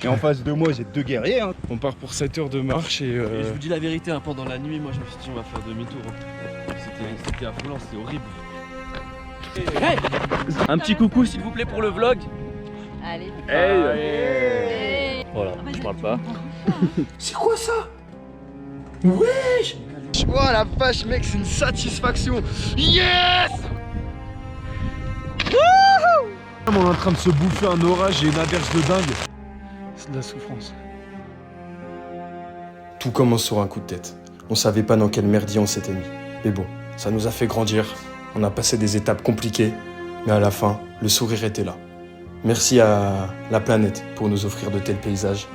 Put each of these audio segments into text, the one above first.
Et en face de moi, j'ai 2 guerriers. Hein. On part pour 7 heures de marche et Et je vous dis la vérité, hein, pendant la nuit, moi je me suis dit on va faire demi-tour. Hein. C'était affolant, c'était horrible. Hey, un petit coucou s'il vous plaît pour le vlog. Allez. Hey. Voilà, je parle pas. c'est quoi ça? Wesh! Oh la vache mec, c'est une satisfaction. Yes! Wouhou! On est en train de se bouffer un orage et une averse de dingue. C'est de la souffrance. Tout commence sur un coup de tête. On savait pas dans quel merdier on s'était mis. Mais bon, ça nous a fait grandir. On a passé des étapes compliquées, mais à la fin, le sourire était là. Merci à la planète pour nous offrir de tels paysages.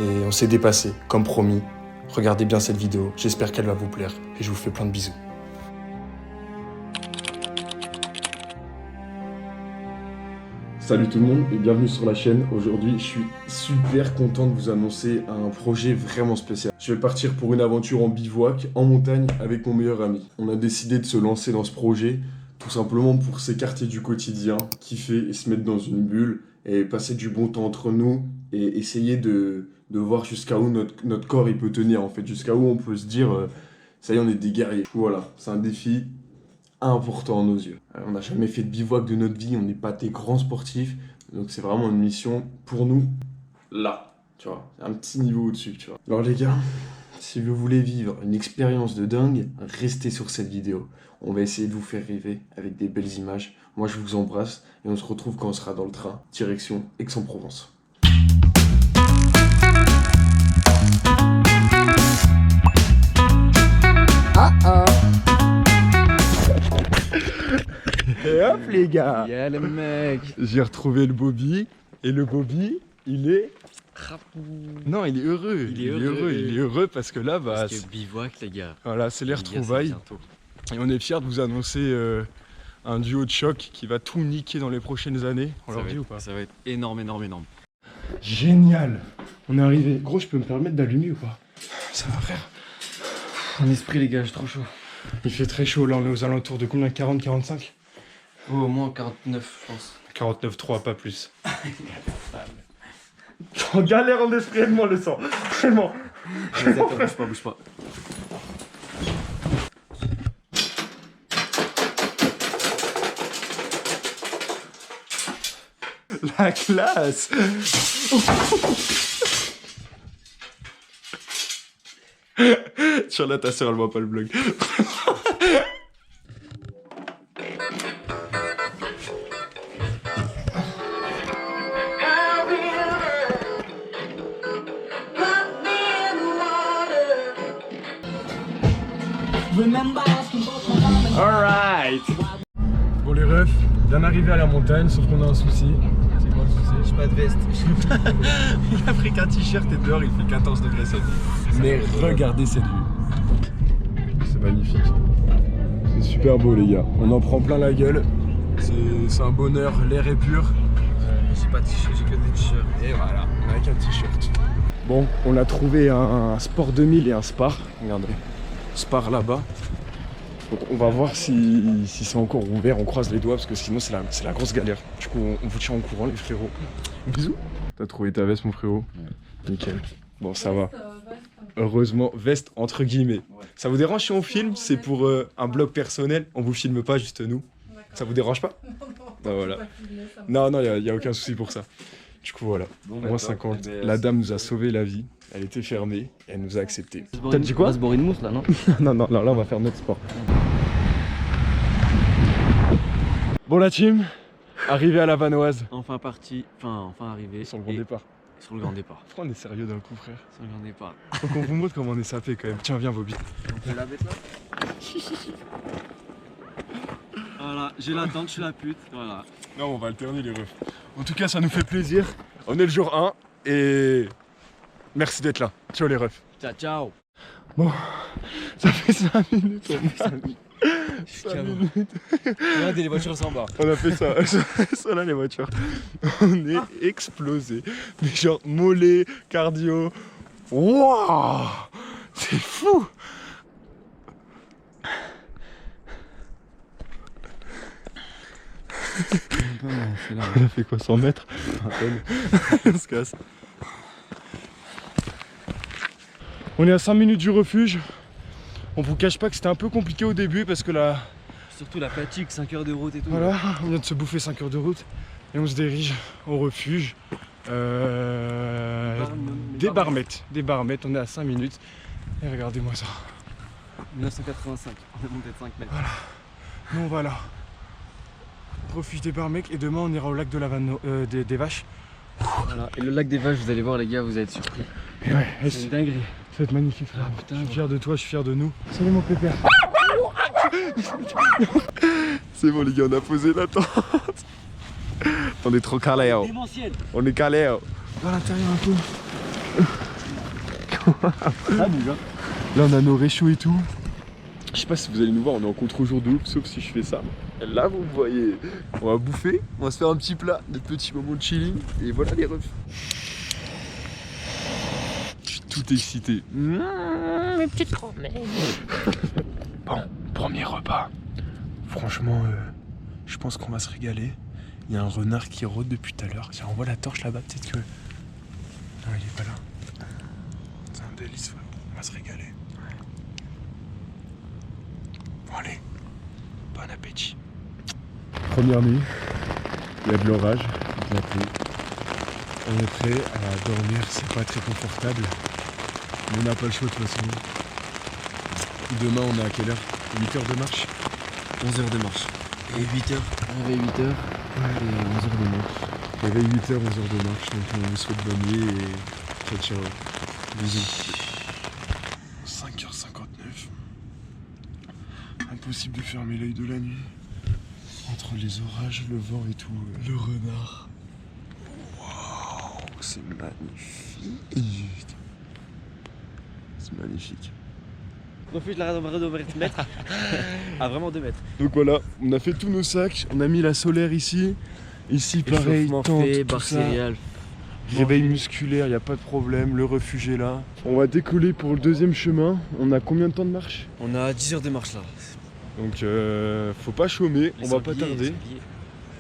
Et on s'est dépassé, comme promis. Regardez bien cette vidéo, j'espère qu'elle va vous plaire. Et je vous fais plein de bisous. Salut tout le monde et bienvenue sur la chaîne. Aujourd'hui, je suis super content de vous annoncer un projet vraiment spécial. Je vais partir pour une aventure en bivouac, en montagne, avec mon meilleur ami. On a décidé de se lancer dans ce projet, tout simplement pour s'écarter du quotidien, kiffer et se mettre dans une bulle, et passer du bon temps entre nous, et essayer de voir jusqu'à où notre corps il peut tenir, en fait, jusqu'à où on peut se dire, ça y est, on est des guerriers. Voilà, c'est un défi important à nos yeux. On n'a jamais fait de bivouac de notre vie, on n'est pas des grands sportifs, donc c'est vraiment une mission pour nous, là, tu vois, un petit niveau au-dessus, tu vois. Alors les gars, si vous voulez vivre une expérience de dingue, restez sur cette vidéo. On va essayer de vous faire rêver avec des belles images. Moi je vous embrasse et on se retrouve quand on sera dans le train, direction Aix-en-Provence. Et hop les gars, Yeah le mec. j'ai retrouvé le Bobby, et le Bobby, il est... Non, il est heureux, il est heureux parce que là, bah, Parce que bivouac les gars. voilà, c'est les Les gars, c'est retrouvailles, bientôt. et on est fiers de vous annoncer un duo de choc qui va tout niquer dans les prochaines années. On leur dit ou pas? Ça va être énorme. Génial, on est arrivé. Gros, je peux me permettre d'allumer ou pas? Ça va frère. Un esprit les gars, j'ai trop chaud. Il fait très chaud, là on est aux alentours de combien? 40-45? Oh, au moins 49 je pense. 49,3, pas plus. En galère en esprit, aide-moi le sang. Vraiment. Vas-y, attends, bouge pas. La classe. Sur là, ta soeur, elle voit pas le vlog. Alright. Bon les refs, bien arrivé à la montagne, sauf qu'on a un souci. C'est quoi le souci? J'ai pas de veste. Il a pris qu'un t-shirt et dehors il fait 14 degrés cette nuit. Mais regardez cette vue. C'est magnifique. C'est super beau les gars. On en prend plein la gueule. C'est un bonheur, l'air est pur. J'ai pas de t-shirt, j'ai que des t-shirts. Et voilà, on a avec un t-shirt. Bon, on a trouvé un Sport 2000 et un Spar. Regardez, Spar là-bas. Donc on va voir si c'est encore ouvert, on croise les doigts parce que sinon c'est la grosse galère. Du coup on vous tient au courant les frérots. Bisous. T'as trouvé ta veste mon frérot? Ouais. Nickel. Bon ça va. Heureusement, veste entre guillemets. Ouais. Ça vous dérange si on filme? C'est pour un blog personnel, on vous filme pas juste nous. Ça vous dérange pas? Non, voilà. Non, y a aucun souci pour ça. Du coup voilà, Bon, moins 50. La dame nous a sauvé la vie. Elle était fermée et elle nous a accepté. T'as dit quoi? On va se boire une mousse là, non? non, là on va faire notre sport. Bon la team, arrivé à la Vanoise. Enfin parti, enfin arrivé. Sur le grand départ. Sur le grand départ. Pourquoi on est sérieux d'un coup frère? Sur le grand départ. Faut qu'on vous montre comment on est sapé quand même. Tiens viens Bobby. On peut la mettre là? Voilà, j'ai la tente, je suis la pute, voilà. Non on va alterner les refs. En tout cas ça nous fait plaisir. On est le jour 1 et merci d'être là. Ciao les refs. Ciao. Bon, ça fait 5 minutes. 5 minutes. Regardez, les voitures s'en bas. On a fait ça, ça là les voitures. On est explosé. Mais genre mollet, cardio. Waouh, c'est fou. On a fait quoi, 100 mètres? On se casse. On est à 5 minutes du refuge. On vous cache pas que c'était un peu compliqué au début parce que là... Surtout la fatigue, 5 heures de route et tout. Voilà, on vient de se bouffer 5 heures de route et on se dirige au refuge. Des barmettes, on est à 5 minutes. Et regardez-moi ça. 1985, on est monté de 5 mètres. Voilà, nous voilà. Refuge des barmettes et demain on ira au lac de la des Vaches. Voilà. Et le lac des Vaches, vous allez voir les gars, vous allez être surpris. Et ouais, C'est une dinguerie. Ça va être magnifique frère. Ah, putain, je suis fier de toi, je suis fier de nous. Salut mon pépère. C'est bon les gars, on a posé la tente. On est trop calé. On est calé. Dans l'intérieur un peu. Ça bouge hein. Là on a nos réchauds et tout. Je sais pas si vous allez nous voir, on est en contre-jour de ouf, sauf si je fais ça. Là vous me voyez. On va bouffer, on va se faire un petit plat, des petits moments de chilling. Et voilà les refs. Je suis tout excité. Mes petites promesses. Bon, premier repas. Franchement, je pense qu'on va se régaler. Il y a un renard qui rôde depuis tout à l'heure. Tiens, on voit la torche là-bas, peut-être que... Non, il est pas là. C'est un délice, frère. On va se régaler. Bon, allez. Bon appétit. Première nuit. Il y a de l'orage, de la pluie. On est prêt à dormir, c'est pas très confortable. Mais on n'a pas le choix de toute façon. Demain, on est à quelle heure? 8 heures de marche? 11 heures de marche. Et 8 heures. Réveil 8 heures. Et 11 heures de marche. Réveil 8 heures, 11 heures de marche. Donc on vous souhaite bonne nuit et ciao ciao. Bisous. 5h59. Impossible de fermer l'œil de la nuit. Entre les orages, le vent et tout. Le renard. Waouh, c'est magnifique. C'est magnifique. Refuge la rado de 2 mètres. Ah vraiment 2 mètres. Donc voilà, on a fait tous nos sacs, on a mis la solaire ici. Ici pareil, tente, tout ça. Réveil musculaire, il n'y a pas de problème, le refuge est là. On va décoller pour le deuxième chemin. On a combien de temps de marche? On a 10 heures de marche là. Donc faut pas chômer, Les on va pas sangliers, tarder.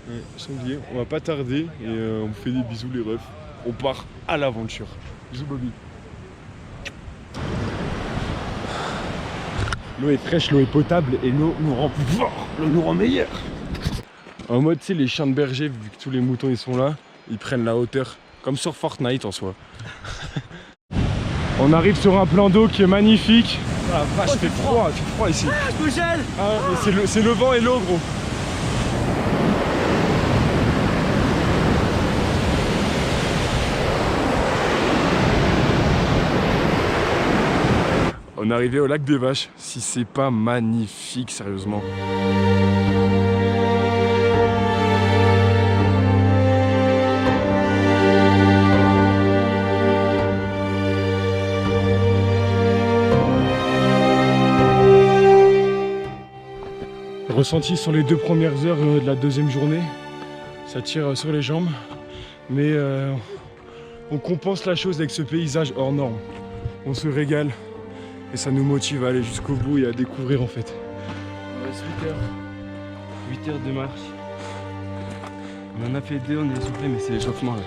les Sanglier, on va pas tarder et on vous fait des bisous les refs. On part à l'aventure. Bisous Bobby. L'eau est fraîche, l'eau est potable et l'eau nous rend plus fort, l'eau nous rend meilleur. En mode, tu sais, les chiens de berger, vu que tous les moutons ils sont là, ils prennent la hauteur, comme sur Fortnite en soi. On arrive sur un plan d'eau qui est magnifique. Ah vache, il fait froid ici. Ah, je me gèle. Ah, c'est le vent et l'eau gros. On est arrivé au lac des Vaches, si c'est pas magnifique sérieusement. Ressenti sur les 2 premières heures de la deuxième journée, ça tire sur les jambes, mais on compense la chose avec ce paysage hors norme. On se régale. Et ça nous motive à aller jusqu'au bout et à découvrir en fait. Il reste 8 heures de marche. On en a fait 2, on est essoufflé, mais c'est l'échauffement là.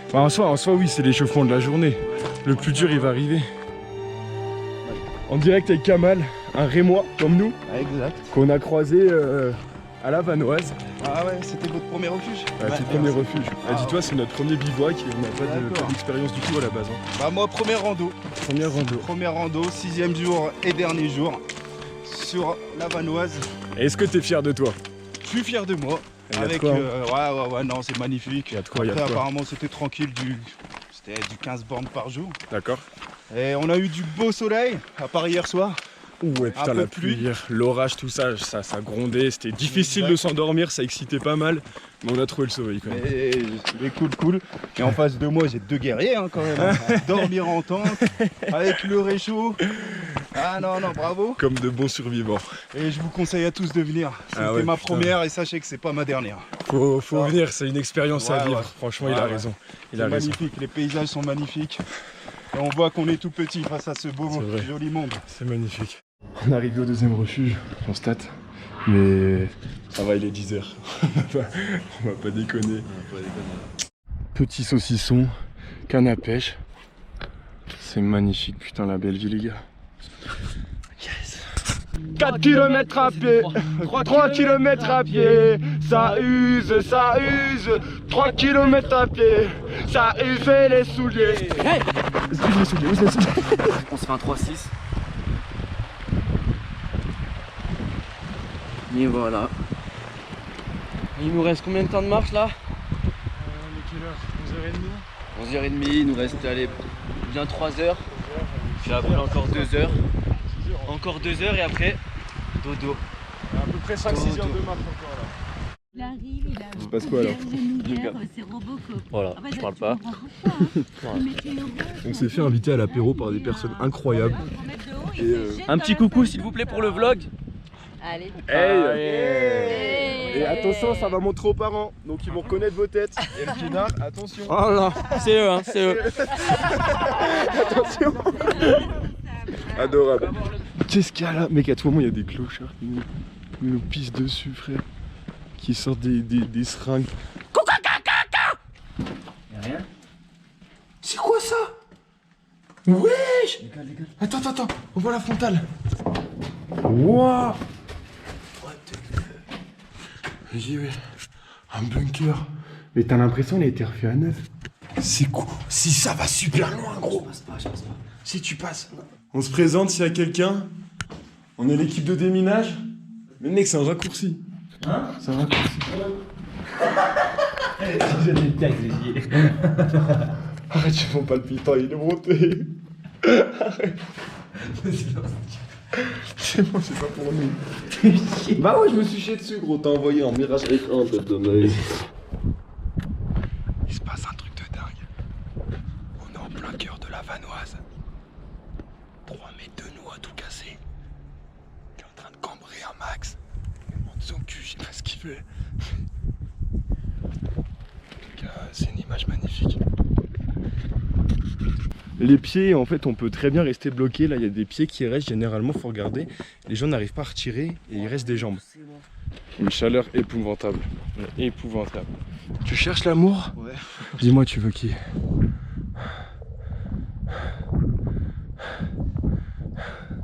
Enfin, en soi oui, c'est l'échauffement de la journée. Le plus dur il va arriver. En direct avec Kamal, un Rémois comme nous, Exact. qu'on a croisé à la Vanoise. Ah ouais, c'était votre premier refuge? Ouais, c'est le premier refuge. Dis-toi, c'est notre premier bivouac et on n'a pas d'expérience du tout à la base. Hein. Bah moi, première rando. Première rando, 6e jour et dernier jour sur la Vanoise. Et est-ce que t'es fier de toi? Je suis fier de moi. Il y a de Avec quoi, hein. ouais, non, c'est magnifique. Il y a de quoi, il y a Après, de quoi. apparemment, c'était tranquille, c'était du 15 bornes par jour. D'accord. Et on a eu du beau soleil, à part hier soir. Ouais, putain, peu la de pluie. pluie hier, l'orage, tout ça, ça grondait, c'était difficile de s'endormir, ça excitait pas mal, mais on a trouvé le sommeil quand même. Mais cool. Et en face de moi, j'ai 2 guerriers hein, quand même. Hein. Dormir en tente, avec le réchaud. Ah non, bravo. Comme de bons survivants. Et je vous conseille à tous de venir. C'était Ah ouais, ma putain. première et sachez que c'est pas ma dernière. Faut venir, c'est une expérience à Ouais, vivre, ouais. franchement il Ouais, a ouais. raison. Il C'est a raison. magnifique, les paysages sont magnifiques. Et on voit qu'on est tout petit face à ce beau, C'est vrai. joli monde. C'est magnifique. On est arrivé au deuxième refuge, je constate, mais ça va, il est 10h. On va pas déconner. Petit saucisson, canne à pêche. C'est magnifique, putain, la belle vie, les gars. Yes. 4 km à pied, 3 km à pied, ça use, 3 km à pied, ça use les souliers. Hey, Use les souliers, use les souliers. on se fait un 3-6. Et voilà. Il nous reste combien de temps de marche là? On est quelle heure? 11h30. 11h30, il nous reste allez, bien 3 heures. Puis après encore 2 heures. Encore 2 heures et après dodo. À peu près 5-6 heures de marche encore là. Il arrive, il a. Il se passe quoi, alors? C'est Robocop. Voilà, Ah bah, je là, parle tu pas. comprends pourquoi, hein. Mais tu es heureux, On s'est fait inviter à l'apéro par des personnes incroyables. Un petit coucou s'il vous plaît pour le vlog. Allez. Hey. Et attention, ça va montrer aux parents, donc ils vont reconnaître vos têtes. Et le pinard, attention. Oh là, c'est eux, hein, c'est eux. Attention. Adorable. Qu'est-ce qu'il y a là? Mec, à tout moment, il y a des clochards qui nous pissent dessus, frère. Qui sortent des seringues. Y'a rien. C'est quoi ça? Wesh! Attends, on voit la frontale. Wouah! Vas-y, ouais. Un bunker. Mais t'as l'impression qu'il a été refait à neuf. C'est cool. Si ça va super loin, gros. Je passe pas. Si tu passes. On se présente s'il y a quelqu'un. On est l'équipe de déminage. Mais mec, c'est un raccourci. Hein? C'est un raccourci. Arrête, tu mon palpitant, il est monté. Arrête. C'est bon, c'est pas pour nous. Bah ouais, je me suis chié dessus, gros. T'as envoyé un mirage écran, tête de mec. Il se passe un truc de dingue. On est en plein cœur de la Vanoise. 3 mètres de nous à tout casser. Il est en train de cambrer un max. Il monte son cul, je sais pas ce qu'il fait. C'est une image magnifique. Les pieds, en fait, on peut très bien rester bloqué. Là, il y a des pieds qui restent. Généralement, faut regarder. Les gens n'arrivent pas à retirer et il reste des jambes. Une chaleur épouvantable. Épouvantable. Tu cherches l'amour? Ouais. Dis-moi, tu veux qui?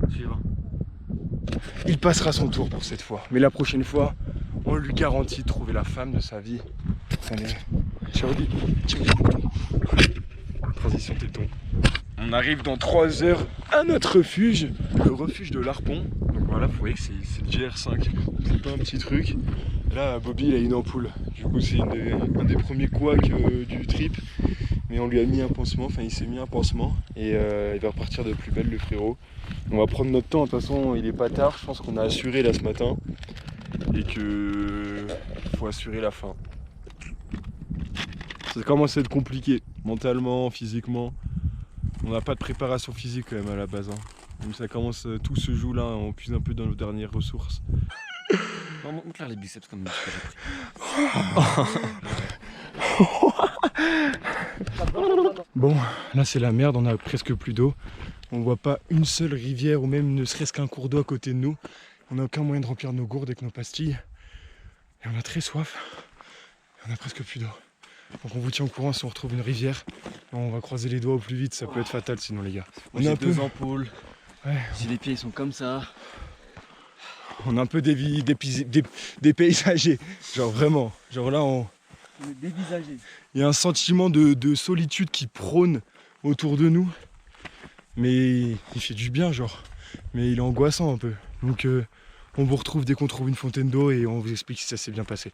Suivant. Il passera son tour pour cette fois. Mais la prochaine fois, on lui garantit de trouver la femme de sa vie. Allez, ciao. Transition téton. On arrive dans 3 heures à notre refuge, le refuge de l'Harpon. Donc voilà, vous voyez que c'est le GR5, c'est pas un petit truc. Là, Bobby, il a une ampoule. Du coup, c'est un des premiers couacs du trip. Mais on lui a mis un pansement, enfin il s'est mis un pansement. Et il va repartir de plus belle, le frérot. On va prendre notre temps, de toute façon, il est pas tard. Je pense qu'on a assuré là ce matin. Et que faut assurer la fin. Ça commence à être compliqué, mentalement, physiquement. On n'a pas de préparation physique quand même à la base. Hein. Donc ça commence, tout se joue là, on puise un peu dans nos dernières ressources. Non, montre-leur les biceps comme que j'ai pris. Bon, là c'est la merde, on a presque plus d'eau. On voit pas une seule rivière ou même ne serait-ce qu'un cours d'eau à côté de nous. On n'a aucun moyen de remplir nos gourdes avec nos pastilles. Et on a très soif. Et on a presque plus d'eau. Donc on vous tient au courant si on retrouve une rivière. On va croiser les doigts au plus vite, ça peut être fatal sinon les gars. On a 2 ampoules. Ouais. Si les pieds sont comme ça. On est un peu dépaysagés. Genre vraiment. Genre là on est dévisagés. Il y a un sentiment de solitude qui prône autour de nous. Mais il fait du bien genre. Mais il est angoissant un peu. Donc on vous retrouve dès qu'on trouve une fontaine d'eau et on vous explique si ça s'est bien passé.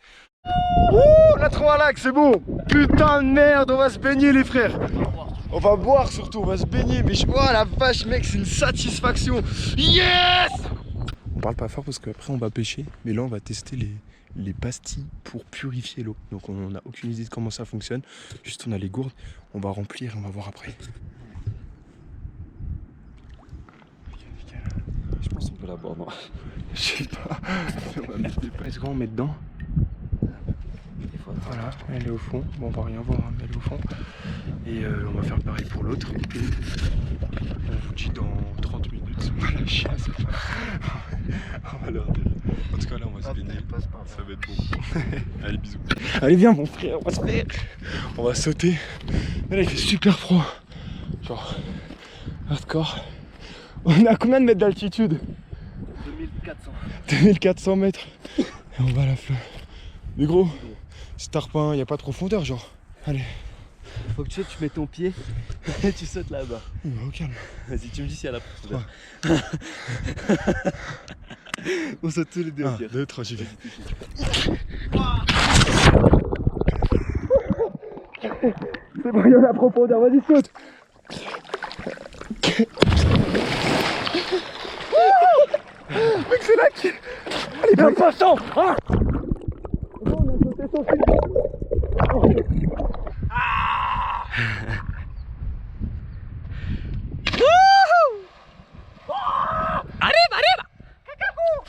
Ouh, on a trouvé un lac, c'est bon. Putain de merde, on va se baigner les frères. On va boire surtout, on va se baigner. Mais oh la vache mec, c'est une satisfaction. Yes. On parle pas fort parce qu'après on va pêcher. Mais là on va tester les pastilles pour purifier l'eau. Donc on n'a aucune idée de comment ça fonctionne. Juste on a les gourdes, on va remplir et on va voir après. Je pense qu'on peut la boire, non? Je sais pas. On va mettre des pinces, on met dedans. Voilà, elle est au fond. Bon, on va rien voir, mais elle est au fond. Et on va faire pareil pour l'autre. On vous dit dans 30 minutes. On va la chasse. On va leur dire. En tout cas, là, on va se baigner. Ça va être bon. Allez, bisous. Allez, viens, mon frère, on va se faire. On va sauter. Mais là, il fait super froid. Genre, Hardcore. On est à combien de mètres d'altitude? 2400. 2400 mètres. Et on va à la flotte. Mais gros, c'est tarpin, y a pas de profondeur genre. Allez. Faut que tu mets ton pied et tu sautes là-bas. Au calme. Vas-y, tu me dis s'il y a la profondeur. On saute tous les deux au 1, pire. 2, 3, j'y vais. C'est bon, il y a la profondeur, vas-y saute. Mec, c'est là qui... Allez, bien passant hein. On a sauté son fil.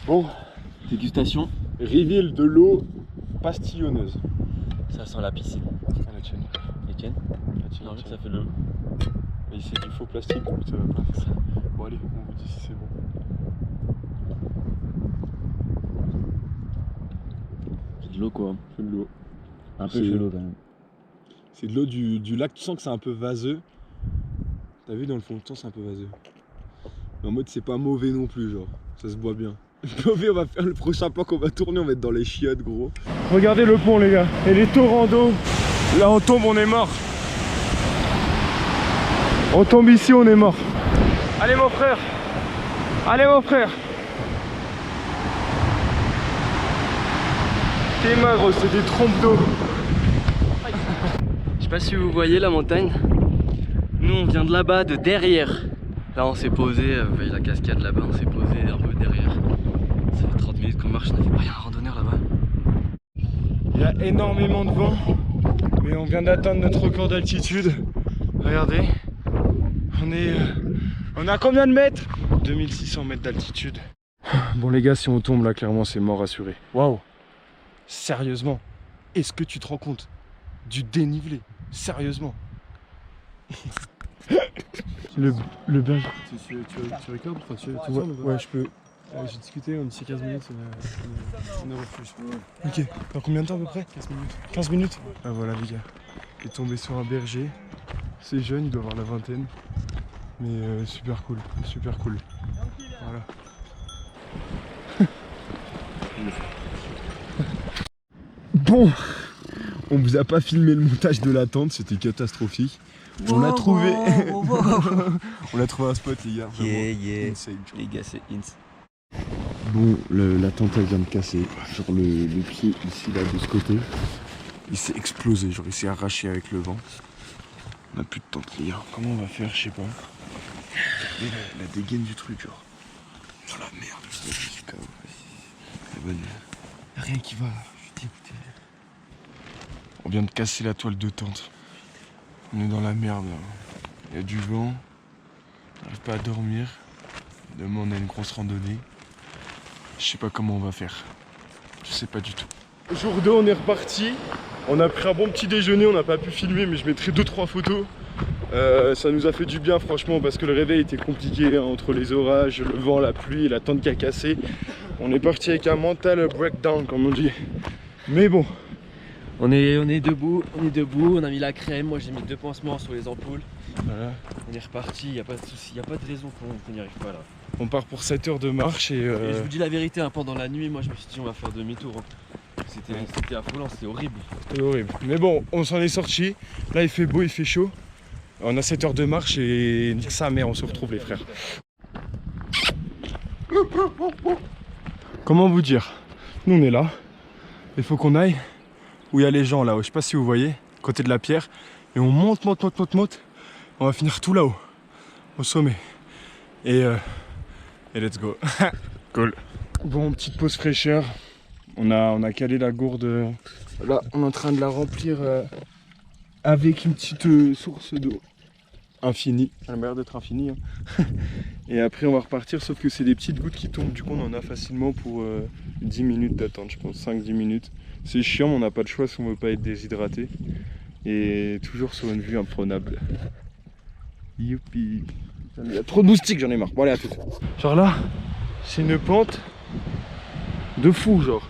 Bon, Dégustation. reveal de l'eau pastillonneuse. Ça sent la piscine. Ah, la tienne. Les tiennes? La tienne, Non, la tienne. ça fait le. Et c'est du faux plastique, donc ça va pas faire. Bon allez, on vous dit si c'est bon. C'est de l'eau quoi. C'est de l'eau. Un peu chelou, quand même. C'est de l'eau du lac, tu sens que c'est un peu vaseux. T'as vu dans le fond de temps c'est un peu vaseux. Mais en mode c'est pas mauvais non plus genre, ça se boit bien. Mauvais, on va faire le prochain plan qu'on va tourner, on va être dans les chiottes gros. Regardez le pont les gars, et les torrents d'eau. Là on tombe, on est mort. On tombe ici, on est mort. Allez mon frère. Allez mon frère. T'es magre, c'est des trompes d'eau. Je sais pas si vous voyez la montagne. Nous on vient de là-bas, de derrière. Là on s'est posé, vous voyez la cascade là-bas, on s'est posé un peu derrière. Ça fait 30 minutes qu'on marche, on a fait pas, y a un randonneur là-bas. Il y a énormément de vent, mais on vient d'atteindre notre record d'altitude. Regardez, on est à combien de mètres? 2600 mètres d'altitude. Bon les gars, si on tombe là, clairement c'est mort assuré. Waouh. Sérieusement, est-ce que tu te rends compte du dénivelé? Sérieusement. le berger. Tu recordes, enfin, tu Ouais, je peux. J'ai discuté, on dit 15 minutes, on refuse. Ok, dans combien de temps à peu près? 15 minutes. 15 minutes. Ah voilà les gars, il est tombé sur un berger. C'est jeune, il doit avoir la vingtaine. Mais super cool, super cool. Voilà. Bon, on vous a pas filmé le montage de la tente, c'était catastrophique. On a trouvé. On a trouvé un spot les gars. Yeah. Insane. Les gars, c'est ins. Bon, la tente elle vient de casser. Genre le pied ici là de ce côté, il s'est explosé, genre il s'est arraché avec le vent. On a plus de tente les gars. Comment on va faire, je sais pas. Regardez la dégaine du truc genre. Genre la merde, je suis KO. La bonne. Y'a rien qui va là. Je suis dégoûté. On vient de casser la toile de tente. On est dans la merde là. Il y a du vent. On n'arrive pas à dormir. Demain on a une grosse randonnée. Je sais pas comment on va faire. Je sais pas du tout. Jour 2, on est reparti. On a pris un bon petit déjeuner, on n'a pas pu filmer, mais je mettrai 2-3 photos. Ça nous a fait du bien franchement parce que le réveil était compliqué hein, entre les orages, le vent, la pluie et la tente qui a cassé. On est parti avec un mental breakdown comme on dit. Mais bon. On est debout, on a mis la crème, moi j'ai mis 2 pansements sur les ampoules. Voilà. On est reparti, y a pas de souci, y a pas de raison qu'on n'y arrive pas là. On part pour 7 heures de marche et Et je vous dis la vérité, hein, pendant la nuit, moi je me suis dit on va faire demi-tour. Hein. C'était affolant, c'était horrible. c'est horrible. Mais bon, on s'en est sorti. Là il fait beau, il fait chaud. On a 7 heures de marche et sa mère, on se retrouve les frères. Comment vous dire? Nous on est là. Il faut qu'on aille où il y a les gens là-haut. Je sais pas si vous voyez, côté de la pierre. Et on monte. On va finir tout là-haut, au sommet. Et let's go. Cool. Bon, petite pause fraîcheur. On a calé la gourde. Là, on est en train de la remplir avec une petite source d'eau infinie. Elle a l'air d'être infinie. Hein. Et après, on va repartir, sauf que c'est des petites gouttes qui tombent. Du coup, on en a facilement pour 10 minutes d'attente, je pense, 5-10 minutes. C'est chiant, mais on n'a pas de choix si on veut pas être déshydraté. Et toujours sur une vue imprenable. Youpi. Il y a trop de moustiques, j'en ai marre. Bon, allez, à tout. Genre là, c'est une pente de fou, genre.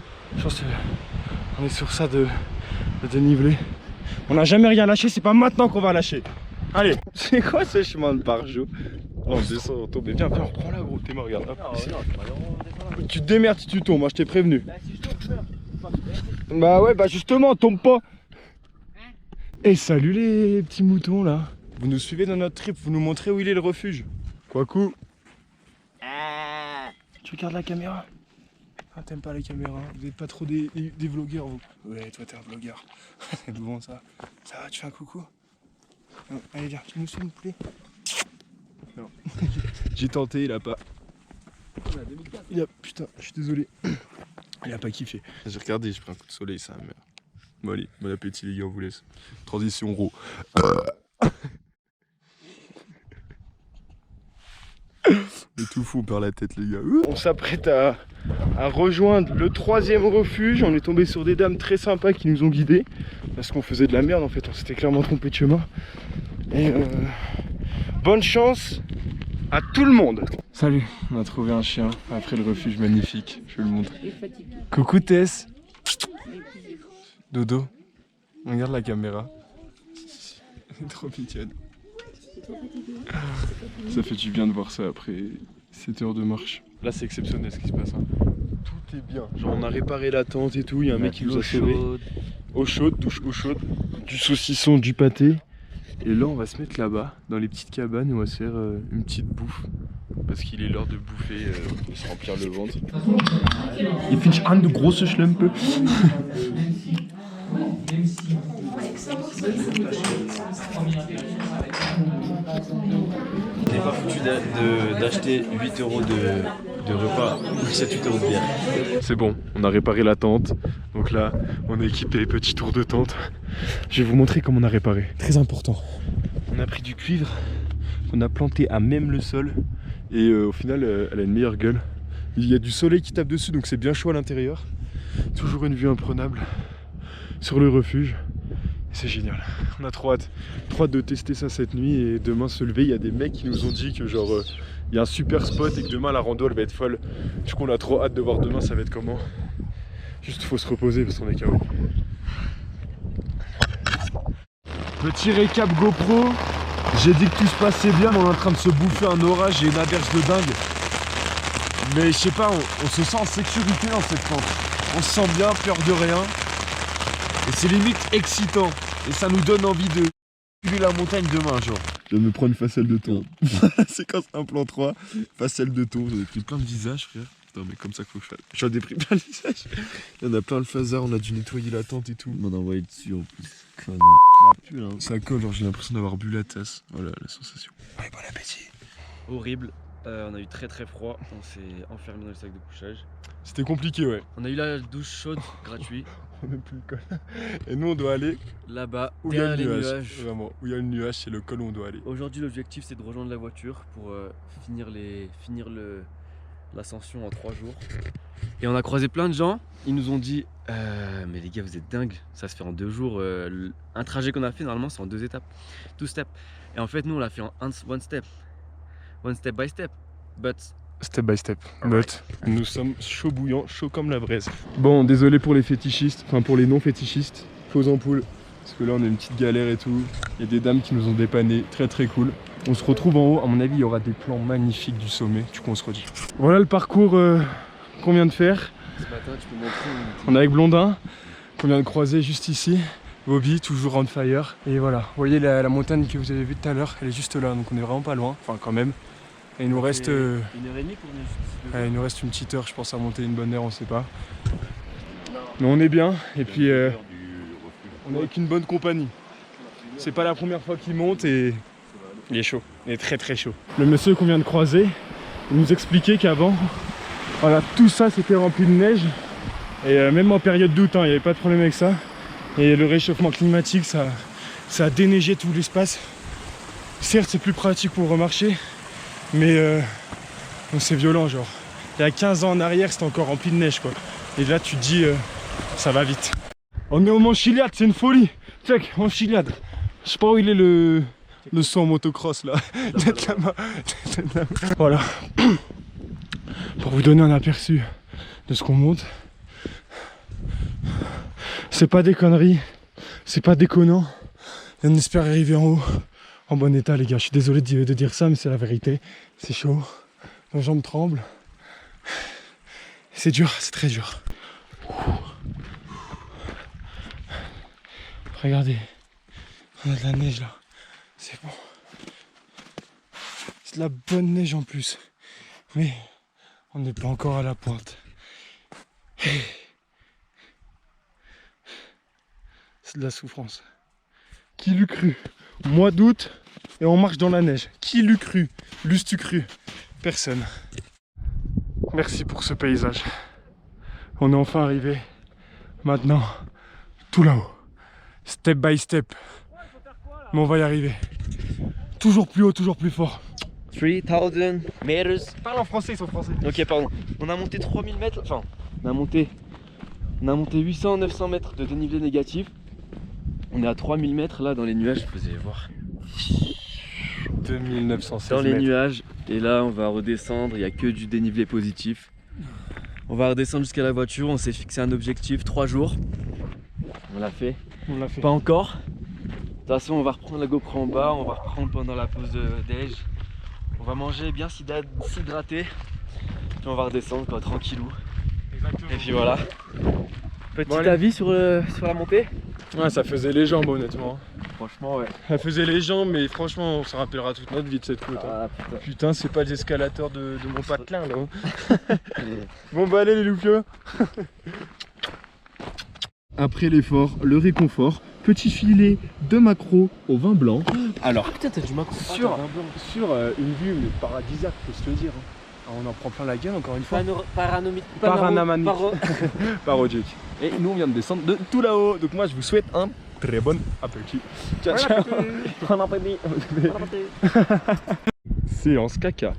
On est sur ça de dénivelé. On n'a jamais rien lâché, c'est pas maintenant qu'on va lâcher. Allez, c'est quoi ce chemin de Barjot? on descend, on tombe. Viens, viens, reprends-la, gros. T'es mort, regarde. Hop, ici. Tu te démerdes si tu tombes, moi je t'ai prévenu. Bah ouais, bah justement, tombe pas. Et salut les petits moutons là. Vous nous suivez dans notre trip, vous nous montrez où il est le refuge. Quacou. Tu regardes la caméra? Ah, t'aimes pas la caméra? Vous êtes pas trop des vlogueurs vous? Ouais, toi t'es un vlogueur. C'est bon ça. Ça va, tu fais un coucou? Non. Allez viens, tu nous suis une poulet? Non. J'ai tenté, il a pas. Putain, je suis désolé. Il a pas kiffé. J'ai regardé, j'ai pris un coup de soleil, ça merde. Bon allez, bon appétit les gars, on vous laisse. Transition raw. On est tout fou, on perd la tête les gars. On s'apprête à rejoindre le 3e refuge. On est tombé sur des dames très sympas qui nous ont guidés. Parce qu'on faisait de la merde en fait, on s'était clairement trompé de chemin. Et bonne chance à tout le monde. Salut, on a trouvé un chien après le refuge magnifique, je vais le montrer. Coucou Tess. Dodo, regarde la caméra. C'est trop mignonne. Ça fait du bien de voir ça après 7 heures de marche. Là c'est exceptionnel ce qui se passe. Hein. Tout est bien. Genre on a réparé la tente et tout, il y a un mec qui nous a sauvé. Eau chaude, touche eau chaude. Du saucisson, du pâté. Et là on va se mettre là-bas, dans les petites cabanes, et on va se faire une petite bouffe. Parce qu'il est l'heure de bouffer, de se remplir le ventre. Il finit un de grosse schlempe. On n'est pas foutu d'acheter 8 € de repas, on achète 8 € de bière. C'est bon, on a réparé la tente. Donc là, on est équipé, petit tour de tente. Je vais vous montrer comment on a réparé. Très important. On a pris du cuivre qu'on a planté à même le sol. Et au final, elle a une meilleure gueule. Il y a du soleil qui tape dessus, donc c'est bien chaud à l'intérieur. Toujours une vue imprenable sur le refuge. C'est génial. On a trop hâte de tester ça cette nuit et demain se lever. Il y a des mecs qui nous ont dit que genre il y a un super spot et que demain la rando elle va être folle. Du coup on a trop hâte de voir demain ça va être comment. Juste faut se reposer parce qu'on est KO. Petit récap GoPro. J'ai dit que tout se passait bien, mais on est en train de se bouffer un orage et une averse de dingue. Mais je sais pas, on se sent en sécurité dans cette tente. On se sent bien, peur de rien. Et c'est limite excitant. Et ça nous donne envie de tuer la montagne demain, genre. Je viens de me prendre une facelle de thon. C'est quand c'est un plan 3, facelle de thon. J'en ai pris plein de visages, frère. Attends, mais comme ça qu'il faut que je fasse. J'en ai pris plein de visages. Il y en a plein le phasard, on a dû nettoyer la tente et tout. On m'en a envoyé dessus en plus. Ça colle, genre j'ai l'impression d'avoir bu la tasse. Voilà la sensation. Ouais, bon appétit. Horrible. On a eu très froid. On s'est enfermé dans le sac de couchage. C'était compliqué, ouais. On a eu la douche chaude gratuite. On n'a plus le col. Et nous on doit aller Là-bas, où il y a derrière le les nuage. nuages. Vraiment, où il y a le nuage, c'est le col où on doit aller. Aujourd'hui, l'objectif c'est de rejoindre la voiture pour finir l'ascension en 3 jours. Et on a croisé plein de gens. Ils nous ont dit mais les gars, vous êtes dingues, ça se fait en 2 jours. Un trajet qu'on a fait normalement c'est en 2 étapes, 2 steps. Et en fait nous on l'a fait en one step by step, but Step by step. But nous sommes chaud bouillants, chaud comme la braise. Bon, désolé pour les fétichistes, enfin pour les non fétichistes, faux ampoules. Parce que là on a une petite galère et tout. Il y a des dames qui nous ont dépanné, très cool. On se retrouve en haut, à mon avis il y aura des plans magnifiques du sommet, du coup on se redit. Voilà le parcours qu'on vient de faire. ce matin tu peux montrer. On est avec Blondin, qu'on vient de croiser juste ici. Bobby, toujours on fire. Et voilà, vous voyez la montagne que vous avez vue tout à l'heure, elle est juste là, donc on est vraiment pas loin, enfin quand même. Et il nous reste 1h30 pour venir jusqu'ici. il nous reste une petite heure, je pense, à monter une bonne heure, on sait pas. Mais on est bien, et puis on est avec une bonne compagnie. C'est pas la première fois qu'il monte et il est chaud, il est très chaud. Le monsieur qu'on vient de croiser, il nous expliquait qu'avant, voilà, tout ça c'était rempli de neige. Et même en période d'août, hein, il n'y avait pas de problème avec ça. Et le réchauffement climatique, ça a déneigé tout l'espace. Certes, c'est plus pratique pour remarcher, mais c'est violent, genre. Il y a 15 ans en arrière, c'était encore rempli de neige, quoi. Et là, tu te dis, ça va vite. On est au Mont Chiliad, c'est une folie. Check, Mont Chiliad. Je sais pas où il est le son motocross, là. Là-bas. Voilà. Pour vous donner un aperçu de ce qu'on monte. C'est pas des conneries, c'est pas déconnant. Et on espère arriver en haut en bon état les gars. Je suis désolé de dire ça mais c'est la vérité. C'est chaud, nos jambes tremblent. C'est dur, c'est très dur. Regardez, on a de la neige là. C'est bon. C'est de la bonne neige en plus. Mais on n'est pas encore à la pointe. C'est de la souffrance. Qui l'eût cru? Mois d'août et on marche dans la neige. Qui l'eût cru? L'eût-tu cru? Personne. Merci pour ce paysage. On est enfin arrivé. Maintenant, tout là-haut. Step by step. Mais on va y arriver. Toujours plus haut, toujours plus fort. 3000 meters. Parle en français, ils sont français. Ok, pardon. On a monté 3000 mètres. Enfin, on a monté 800-900 mètres de dénivelé négatif. On est à 3000 mètres là dans les nuages. Vous allez voir. 2916 Dans les mètres. nuages. Et là, on va redescendre. Il n'y a que du dénivelé positif. On va redescendre jusqu'à la voiture. On s'est fixé un objectif 3 jours. On l'a fait. On l'a fait. Pas encore. De toute façon, on va reprendre la GoPro en bas. On va reprendre pendant la pause de déj. On va manger, bien s'hydrater. Puis on va redescendre quoi, tranquillou. Exactement. Et puis voilà. Petit Bon, allez. avis sur la montée. Ouais, ça faisait les jambes honnêtement. Franchement, ouais. Ça faisait les jambes, mais franchement, on se rappellera toute notre vie de cette côte. Ah putain. Putain, c'est pas les escalators de mon patelin là. Bon bah allez les loupieux. Après l'effort, le réconfort, petit filet de maquereau au vin blanc. Alors, Putain, t'as du macro. sur une vue mais paradisiaque, faut se le dire. On en prend plein la gueule encore une fois. Paranamanique. Parodique. Et nous on vient de descendre de tout là-haut. Donc moi je vous souhaite un très bon appétit. Ciao ciao. Bon appétit. Séance caca.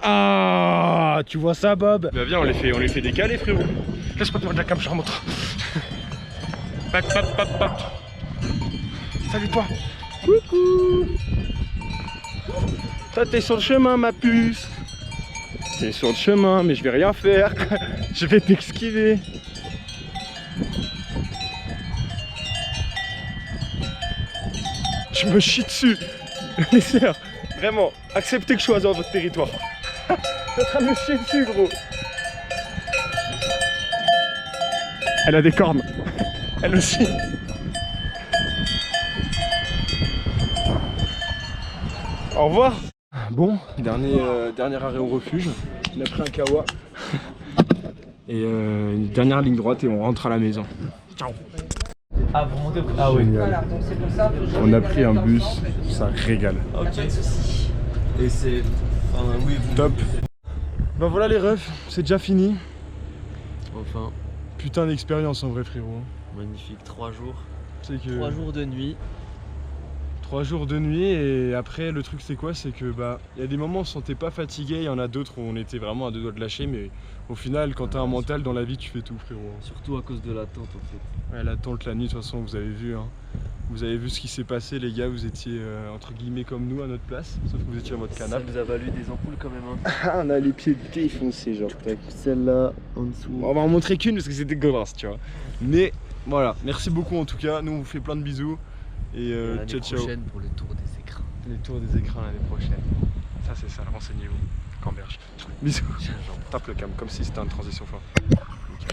Ah, tu vois ça Bob? Bah viens, on les fait décaler frérot. Laisse-moi te mettre la cam, je remonte. Pac, pac, pac, pac. Salut toi. Coucou. Toi t'es sur le chemin ma puce. T'es sur le chemin mais je vais rien faire. Je vais t'esquiver. Je me chie dessus. Les sœurs, vraiment, acceptez que je sois dans votre territoire. T'es en train de me chier dessus gros. Elle a des cornes. Elle aussi. Au revoir. Bon, dernier arrêt au refuge. On a pris un kawa. Et une dernière ligne droite et on rentre à la maison. Ciao. Ah, vous montez. Ah oui. Génial. On a pris un bus, ça régale. Ok. Et c'est. Enfin, oui, Top. Bah voilà les refs, c'est déjà fini. Enfin, Putain d'expérience en vrai frérot. magnifique. 3 jours. C'est que 3 jours de nuit. 3 jours de nuit et après le truc c'est quoi? C'est que bah il y a des moments où on se sentait pas fatigué, il y en a d'autres où on était vraiment à 2 doigts de lâcher, mais au final quand t'as un mental dans la vie tu fais tout frérot. Surtout à cause de l'attente en fait. Ouais, l'attente la nuit de toute façon vous avez vu hein. Vous avez vu ce qui s'est passé les gars, vous étiez entre guillemets comme nous à notre place, sauf que vous étiez à votre Ça canapé. nous a valu des ampoules quand même. Hein. Ah, on a les pieds défoncés genre. Celle-là en dessous. On va en montrer qu'une parce que c'est dégueulasse tu vois. Mais voilà, merci beaucoup en tout cas, nous on vous fait plein de bisous. Et L'année ciao ciao. prochaine pour le tour des écrans. Les tours des écrans l'année prochaine. Ça c'est ça, renseignez-vous. Camberge. Bisous. Tape le cam comme si c'était une transition forte.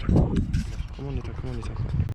Comment on est